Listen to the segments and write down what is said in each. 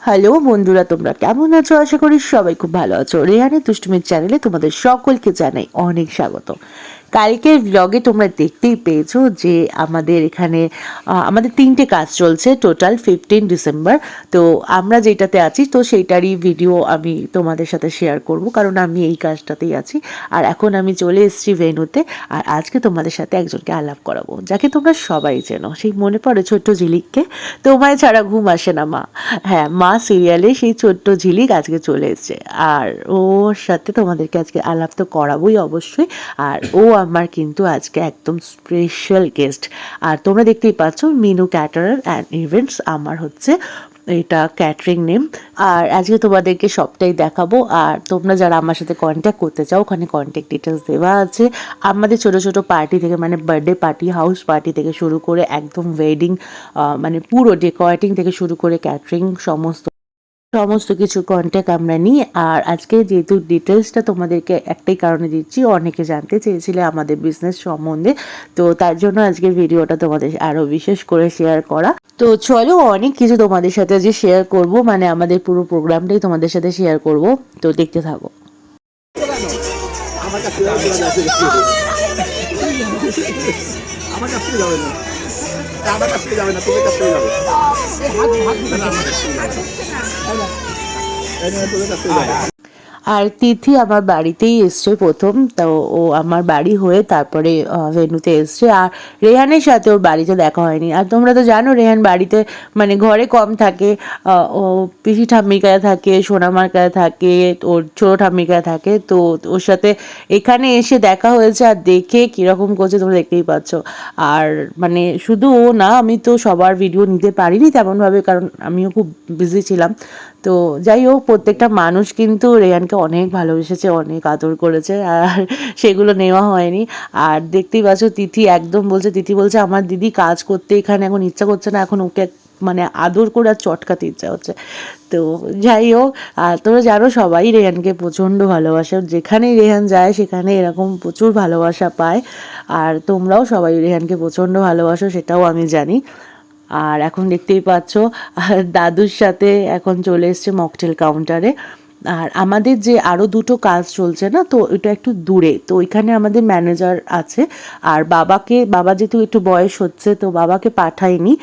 Hello বন্ধুরা, তোমরা কেমন আছো? আশা করি সবাই খুব ভালো আছো। রেহানের দুষ্টুমির চ্যানেলে তোমাদের সকলকে জানাই অনেক স্বাগত। কালকের ব্লগে তোমরা দেখতেই পেয়েছো যে আমাদের এখানে আমাদের 3টে কাজ চলছে, টোটাল 15 ডিসেম্বর। তো আমরা যেটাতে আছি তো সেইটারই ভিডিও আমি তোমাদের সাথে শেয়ার করব, কারণ আমি এই কাজটাতেই আছি। আর এখন আমি চলে এসেছি ভেন্যুতে, আর আজকে তোমাদের সাথে একজনকে আলাপ করাবো, যাকে তোমরা সবাই চেনো। সেই মনে পড়ে ছোট্ট ঝিলিককে? তোমায় ছাড়া ঘুম আসে না মা। হ্যাঁ, মা সিরিয়ালে সেই ছোট্ট ঝিলিক আজকে চলে এসছে, আর ওর সাথে তোমাদেরকে আজকে আলাপ তো করাবোই অবশ্যই। আর ও আমার কিন্তু আজকে একদম স্পেশাল গেস্ট। আর তোমরা দেখতেই পাচ্ছ, মিনু ক্যাটারার অ্যান্ড ইভেন্টস আমার হচ্ছে এটা ক্যাটারিং নেম। আর আজকে তোমাদেরকে সবটাই দেখাবো। আর তোমরা যারা আমার সাথে কন্ট্যাক্ট করতে চাও, ওখানে কন্ট্যাক্ট ডিটেলস দেওয়া আছে। আমাদের ছোটো ছোটো পার্টি থেকে, মানে বার্থডে পার্টি, হাউস পার্টি থেকে শুরু করে একদম ওয়েডিং, মানে পুরো ডেকোরেটিং থেকে শুরু করে ক্যাটারিং সমস্ত কিছু কন্ট্যাক্ট আমরা নিই। আর আজকে যেহেতু ডিটেলসটা তোমাদেরকে একটাই কারণে দিচ্ছি, অনেকে জানতে চেয়েছিলে আমাদের বিজনেস সম্বন্ধে, তো তার জন্য আজকের ভিডিওটা তোমাদের আরও বিশেষ করে শেয়ার করা। তো চলো, অনেক কিছু তোমাদের সাথে যে শেয়ার করব, মানে আমাদের পুরো প্রোগ্রামটাই তোমাদের সাথে শেয়ার করব, তো দেখতে থাকো। আমার কাছ থেকে যাবে না, তোদের কাছ থেকে যাবে। তোদের কাছ থেকে যাবে। আর তিথি আমার বাড়িতেই এসছে প্রথম, তো ও আমার বাড়ি হয়ে তারপরে ভেন্যুতে এসছে। আর রেহানের সাথে ওর বাড়িতে দেখা হয়নি। আর তোমরা তো জানো রেহান বাড়িতে মানে ঘরে কম থাকে। ও পিসি ঠাম্মির কাছে থাকে, সোনামার কাছে থাকে, ওর ছোটো ঠাম্মির কাছে থাকে। তো ওর সাথে এখানে এসে দেখা হয়েছে, আর দেখে কীরকম করছে তোমরা দেখতেই পাচ্ছ। আর মানে শুধু ও না, আমি তো সবার ভিডিও নিতে পারিনি তেমনভাবে, কারণ আমিও খুব বিজি ছিলাম। তো যাই হোক, প্রত্যেকটা মানুষ কিন্তু রেহানকে অনেক ভালোবেসেছে, অনেক আদর করেছে, আর সেগুলো নেওয়া হয়নি। আর দেখতেই পাচ্ছ, তিথি বলছে আমার দিদি কাজ করতে এখানে এখন ইচ্ছা করছে না, এখন ওকে মানে আদর করে আর চটকাতে ইচ্ছা হচ্ছে। তো যাই হোক, আর তোমরা জানো সবাই রেহানকে প্রচণ্ড ভালোবাসে, যেখানেই রেহান যায় সেখানে এরকম প্রচুর ভালোবাসা পায়। আর তোমরাও সবাই রেহানকে প্রচণ্ড ভালোবাসো, সেটাও আমি জানি। আর এখন দেখতেই পাচ্ছ দাদুর সাথে এখন চলে এসছে মকটেল কাউন্টারে। আর আমাদের যে আরও দুটো কাজ চলছে না, তো এটা একটু দূরে, তো ওইখানে আমাদের ম্যানেজার আছে। আর বাবা যেহেতু একটু বয়স হচ্ছে, তো বাবাকে পাঠায়নি।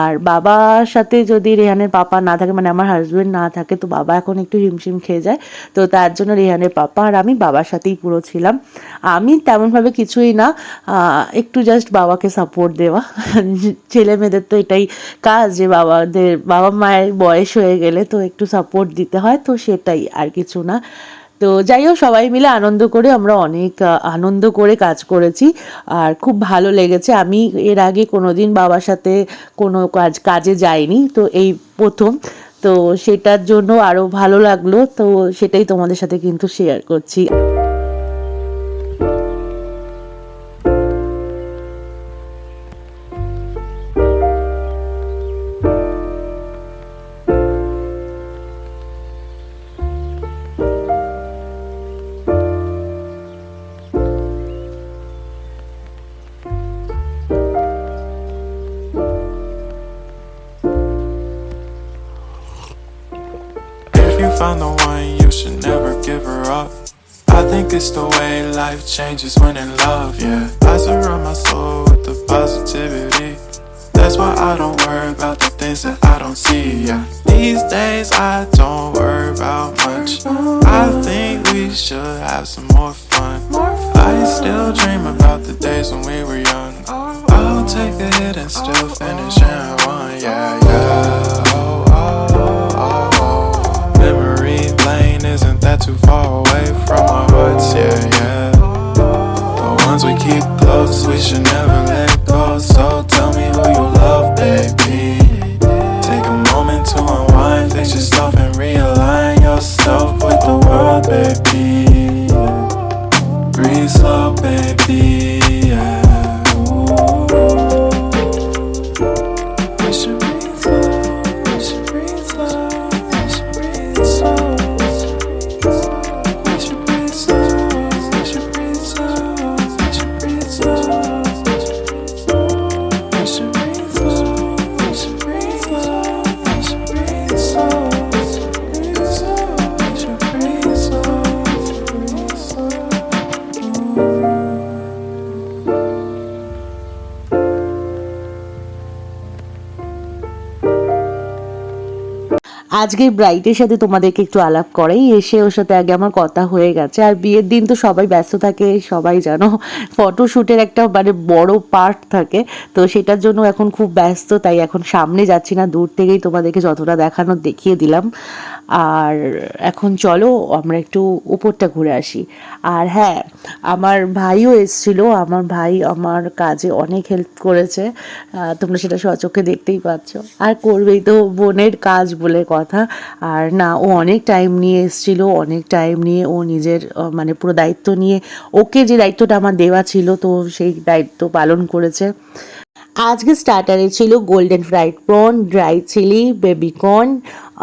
আর বাবার সাথে যদি রেহানের পাপা না থাকে, মানে আমার হাজব্যান্ড না থাকে, তো বাবা এখন একটু হিমশিম খেয়ে যায়। তো তার জন্য রেহানের পাপা আর আমি বাবার সাথেই পুরো ছিলাম। আমি তেমনভাবে কিছুই না, একটু জাস্ট বাবাকে সাপোর্ট দেওয়া। ছেলে মেয়েদের তো এটাই কাজ, যে বাবা মায়ের বয়স হয়ে গেলে তো একটু সাপোর্ট দিতে হয়, তো সেটাই, আর কিছু না। তো যাই হোক, সবাই মিলে আনন্দ করে আমরা অনেক আনন্দ করে কাজ করেছি, আর খুব ভালো লেগেছে। আমি এর আগে কোনোদিন বাবার সাথে কোনো কাজে যাইনি, তো এই প্রথম। তো সেটার জন্য আরও ভালো লাগলো, তো সেটাই তোমাদের সাথে কিন্তু শেয়ার করছি। If you found the one, you should never give her up. I think it's the way life changes when in love, yeah. I surround my soul with the positivity. That's why I don't worry about the things that I don't see, yeah. These days I don't worry about much. I think we should have some more fun. I still dream about the days when we were young. I'll take a hit and still finish in one, yeah, yeah. Oh, oh, oh, oh. Memory lane isn't that too far away from our hearts, yeah, yeah. The ones we keep close, we should never let go. So tell me who you love, baby. Take a moment to unwind, fix yourself and realign yourself with the world, baby. Breathe slow, baby, yeah. Ooh. We should breathe slow. আজকে ব্রাইডের সাথে তোমাদেরকে একটু আলাপ করাই, এসে ওর সাথে আগে আমার কথা হয়ে গেছে। আর বিয়ের দিন তো সবাই ব্যস্ত থাকে, সবাই জানো ফটোশ্যুটের একটা মানে বড় পার্ট থাকে, তো সেটার জন্য এখন খুব ব্যস্ত, তাই এখন সামনে যাচ্ছি না, দূর থেকেই তোমাদেরকে যতটা দেখানোর দেখিয়ে দিলাম। আর এখন চলো আমরা একটু উপরটা ঘুরে আসি। আর হ্যাঁ, আমার ভাইও এসেছিল, আমার ভাই আমার কাজে অনেক হেল্প করেছে, তোমরা সেটা স্বচক্ষে দেখতেই পাচ্ছ। আর করবেই তো, বোনের কাজ বলে কথা। আর না, ও অনেক টাইম নিয়ে এসেছিলো, অনেক টাইম নিয়ে ও নিজের মানে পুরো দায়িত্ব নিয়ে, ওকে যে দায়িত্বটা আমার দেওয়া ছিল তো সেই দায়িত্ব পালন করেছে। আজকে স্টার্টারে ছিল golden fried prawn, dry chili, baby corn,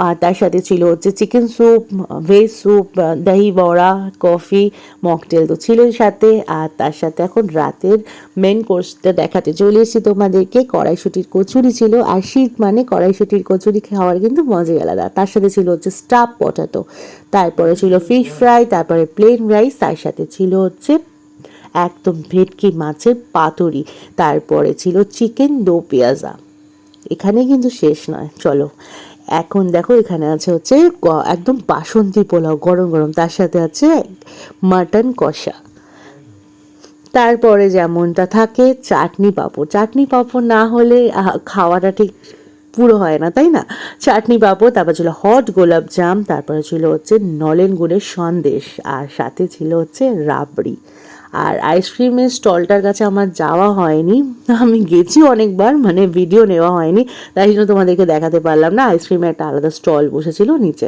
আর তার সাথে ছিল হচ্ছে চিকেন স্যুপ, ভেজ স্যুপ, দহি বড়া, কফি, মকটেল তো ছিলই সাথে। আর তার সাথে এখন রাতের মেন কোর্সটা দেখাতে চলে এসেছি তোমাদেরকে। কড়াইশুঁটির কচুরি ছিল, আর শীত মানে কড়াইশুঁটির কচুরি খাওয়ার কিন্তু মজাই আলাদা। তার সাথে ছিল হচ্ছে স্টাফ পটাটো, তারপরে ছিল ফিশ ফ্রাই, তারপরে প্লেন রাইস, তার সাথে ছিল হচ্ছে একদম ভেটকি মাছের পাতুরি, তারপরে ছিল চিকেন দো পেঁয়াজা। এখানে কিন্তু শেষ নয়, চলো এখন দেখো এখানে আছে হচ্ছে একদম বাসন্তী পোলাও গরম গরম, তার সাথে আছে মাটন কষা। তারপরে যেমনটা থাকে চাটনি পাঁপড়, চাটনি পাঁপড় না হলে খাওয়াটা ঠিক পুরো হয় না, তাই না? চাটনি পাঁপড়, তারপর ছিল হট গোলাপ জাম, তারপরে ছিল হচ্ছে নলেন গুড়ের সন্দেশ, আর সাথে ছিল হচ্ছে রাবড়ি। আর আইসক্রিমের স্টলটার কাছে আমার যাওয়া হয়নি, আমি গেছি অনেকবার, মানে ভিডিও নেওয়া হয়নি, তাই জন্য তোমাদেরকে দেখাতে পারলাম না। আইসক্রিমের একটা আলাদা স্টল বসেছিল নিচে।